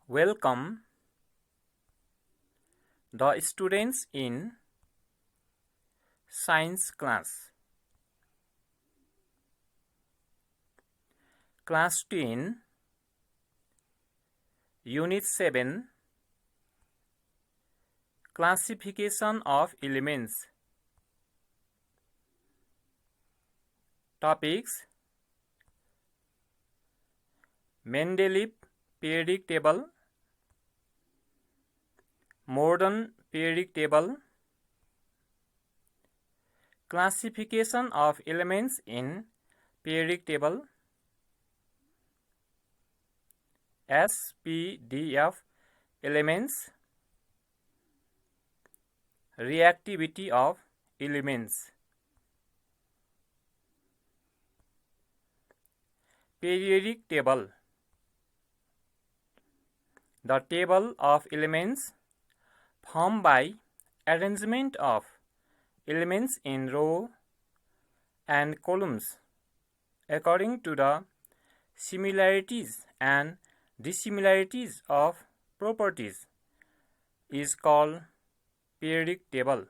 Welcome the students in science class. Class 10, Unit 7, Classification of Elements. Topics: Mendeleev periodic table, modern periodic table, classification of elements in periodic table, SPDF elements, reactivity of elements. Periodic table. The table of elements formed by arrangement of elements in row and columns according to the similarities and dissimilarities of properties is called periodic table.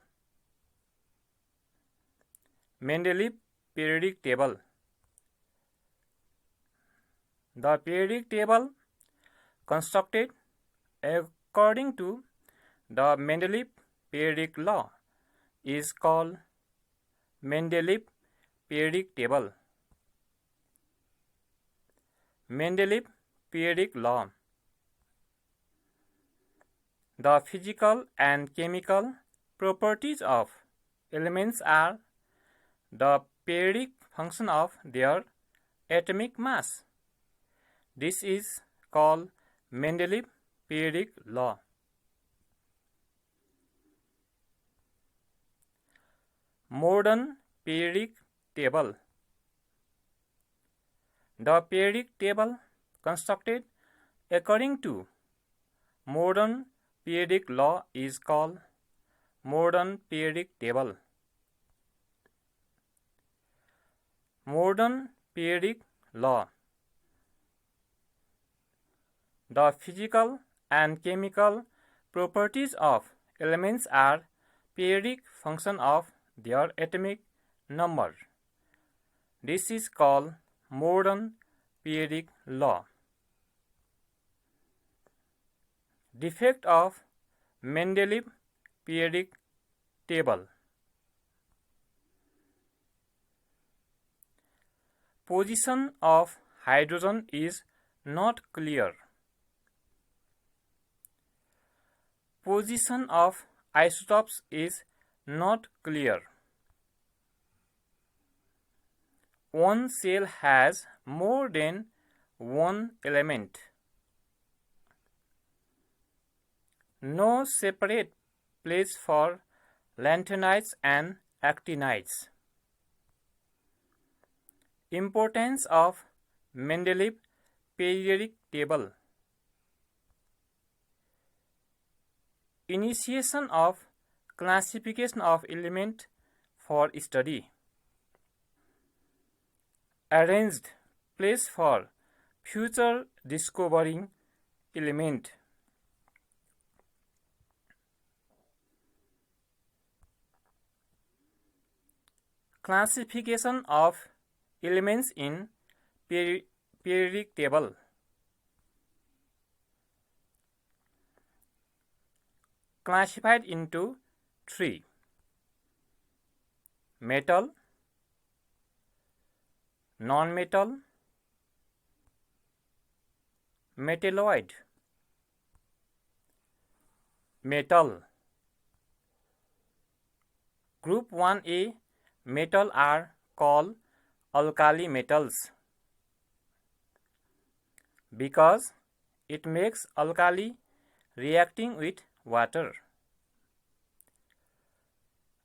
Mendeleev periodic table. The periodic table constructed according to the Mendeleev periodic law is called Mendeleev periodic table. Mendeleev periodic law. The physical and chemical properties of elements are the periodic function of their atomic mass. This is called Mendeleev periodic law. Modern periodic table. The periodic table constructed according to modern periodic law is called modern periodic table. Modern periodic law. The physical and chemical properties of elements are periodic function of their atomic number. This is called modern periodic law. Defect of Mendeleev periodic table. Position of hydrogen is not clear. Position of isotopes is not clear. One cell has more than one element. No separate place for lanthanides and actinides. Importance of Mendeleev periodic table. Initiation of classification of element for study. Arranged place for future discovering element. Classification of elements in periodic table. Classified into 3: metal, non-metal, metalloid. Metal. Group 1A metal are called alkali metals because it makes alkali reacting with water.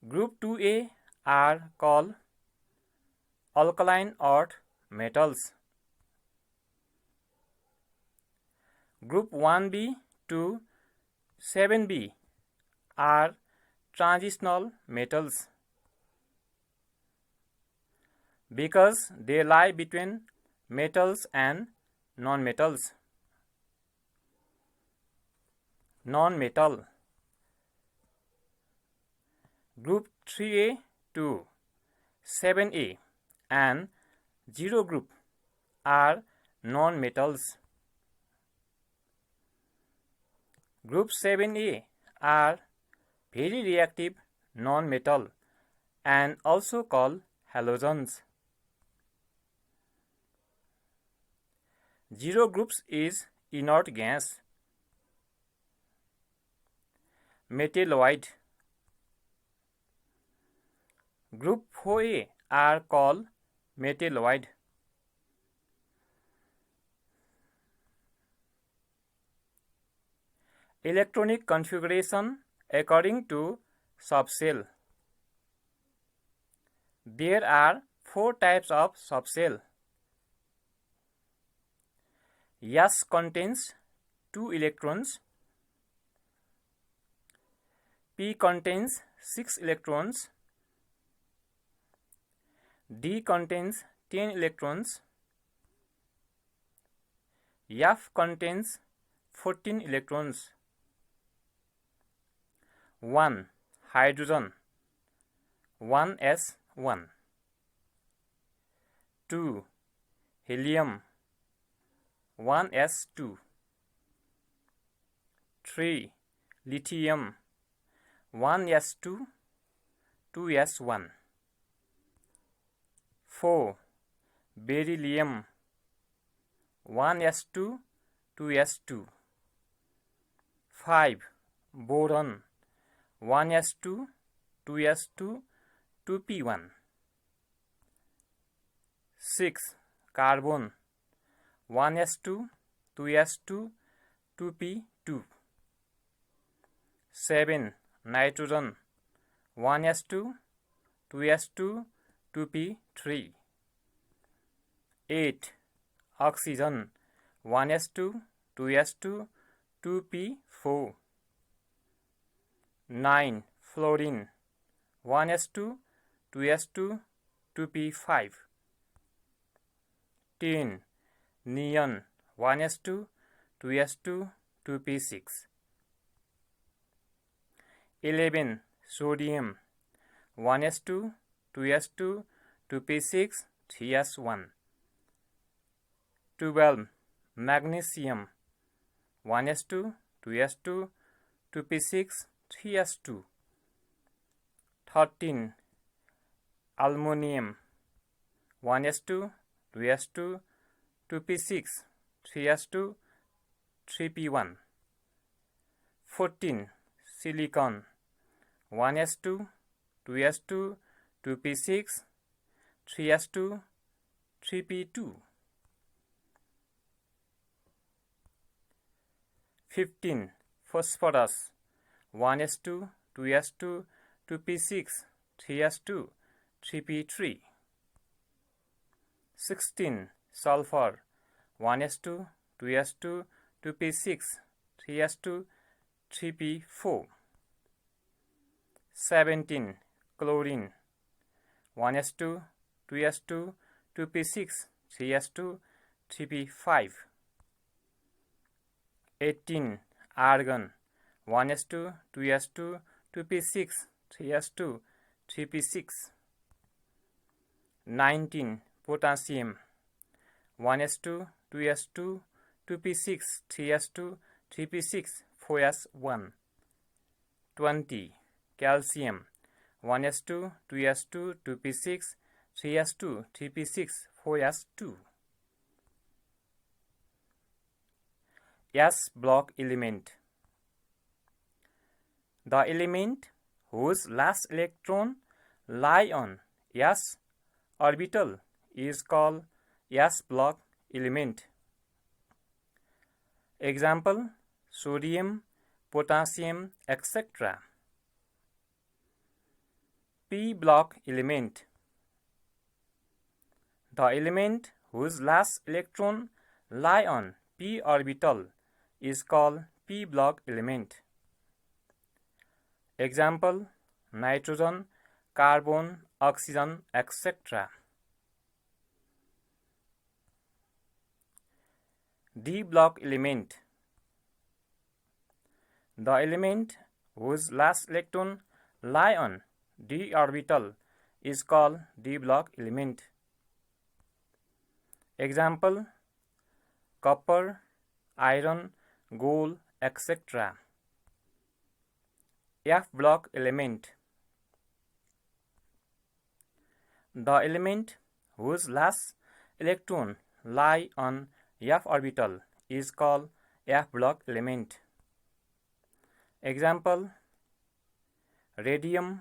Group 2A are called alkaline earth metals. Group 1B to 7B are transitional metals because they lie between metals and non-metals. non-metal. Group 3A to 7A and 0 group are non-metals. Group 7A are very reactive non-metal and also called halogens. 0 groups is inert gas. Metalloid. Group 4A are called metalloid. Electronic configuration according to subshell. There are 4 types of subshell. S contains 2 electrons. P contains 6 electrons. D contains 10 electrons. F contains 14 electrons. 1. Hydrogen 1s1. 2. Helium 1s2. 3. Lithium 1s2 2s1. 4. Beryllium 1s2 2s2. 5. Boron 1s2 2s2 2p1. 6. Carbon 1s2 2s2 2p2. 7. Nitrogen 1s2 2s2 2p3. 8. Oxygen 1s2 2s2 2p4. 9. Fluorine 1s2 2s2 2p5. 10. Neon 1s2 2s2 2p6. 11. Sodium 1s2 2s2 2p6 3s1. 12. Magnesium 1s2 2s2 2p6 3s2. 13. Aluminum 1s2 2s2 2p6 3s2 3p1. 14. Silicon 1s2 2s2 2p6 3s2 3p2. 15. Phosphorus 1s2 2s2 2p6 3s2 3p3. 16. Sulfur 1s2 2s2 2p6 3s2 3p4. 17. Chlorine 1s2 2s2 2p6 3s2 3p5. 18. Argon 1s2 2s2 2p6 3s2 3p6. 19. Potassium 1s2 2s2 2p6 3s2 3p6 4s1. 20. Calcium 1s2 2s2 2p6 3s2 3p6 4s2. S block element. The element whose last electron lie on s orbital is called S block element. Example: sodium, potassium, etc. P block element. The element whose last electron lie on p orbital is called p block element. Example: nitrogen, carbon, oxygen, etc. D block element. The element whose last electron lie on d orbital is called d block element. Example: copper, iron, gold, etc. F block element. The element whose last electron lie on f orbital is called f block element. Example: radium,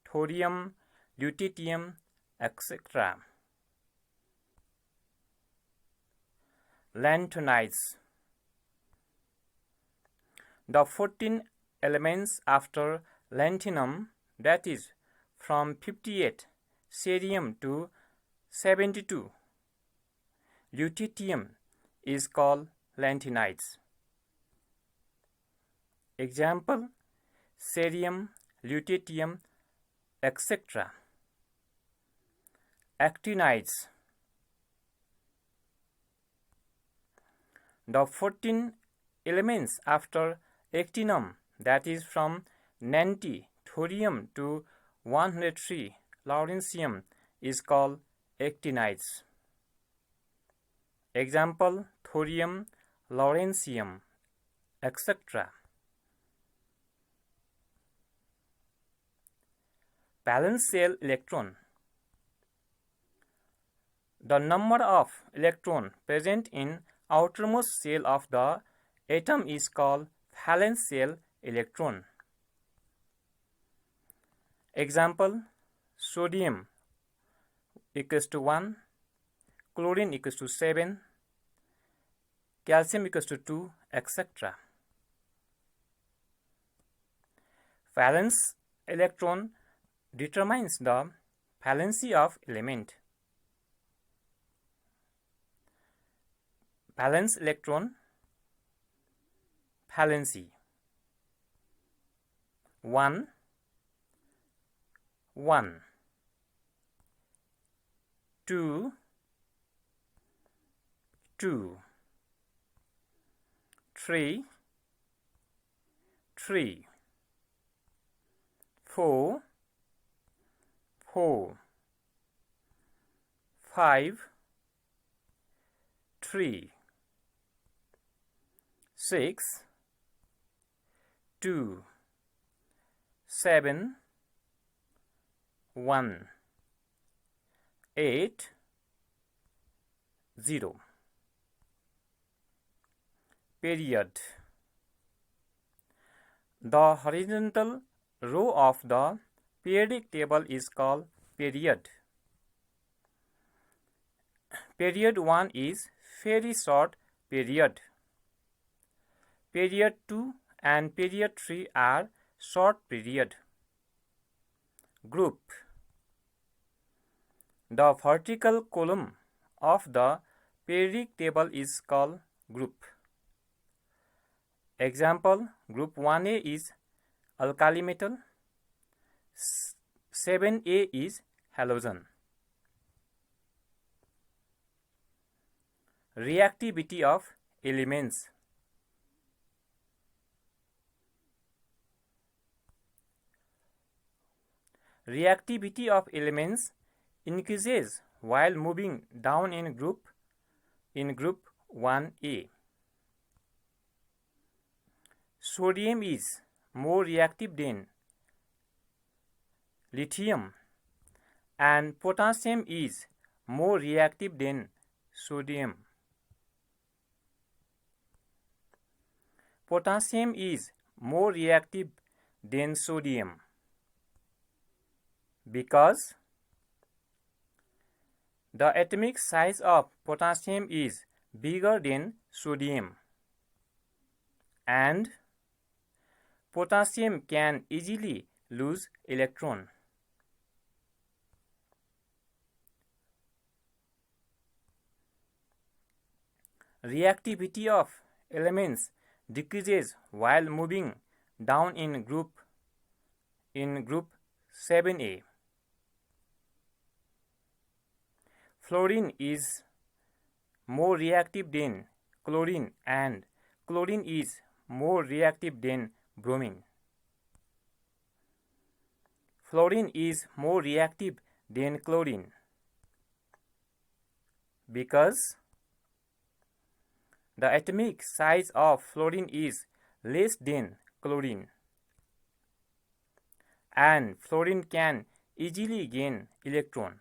thorium, lutetium, etc. Lanthanides. The 14 elements after lanthanum, that is, from 58 cerium to 72 lutetium, is called lanthanides. Example: cerium, lutetium, etc. Actinides. The 14 elements after actinum, that is from 90 thorium to 103 lawrencium, is called actinides. Example: thorium, lawrencium, etc. Valence shell electron. The number of electrons present in outermost shell of the atom is called valence shell electron. Example: sodium equals to 1, chlorine equals to 7, calcium equals to 2, etc. Valence electron determines the valency of element. Valence electron valency: 1, 1, 2, 2, 3, 3, 4, 4, 5, 3, 6, 2, 7, 1, 8, 0. Period. The horizontal row of the periodic table is called period. Period 1 is very short period. Period 2 and period 3 are short period. Group. The vertical column of the periodic table is called group. Example: group 1A is alkali metal, 7A is halogen. Reactivity of elements. Reactivity of elements increases while moving down in group 1A. Sodium is more reactive than lithium, and potassium is more reactive than sodium. Potassium is more reactive than sodium because the atomic size of potassium is bigger than sodium, and potassium can easily lose electron. Reactivity of elements decreases while moving down in group 7A. Fluorine is more reactive than chlorine, and chlorine is more reactive than bromine. Fluorine is more reactive than chlorine because the atomic size of fluorine is less than chlorine, and fluorine can easily gain electron.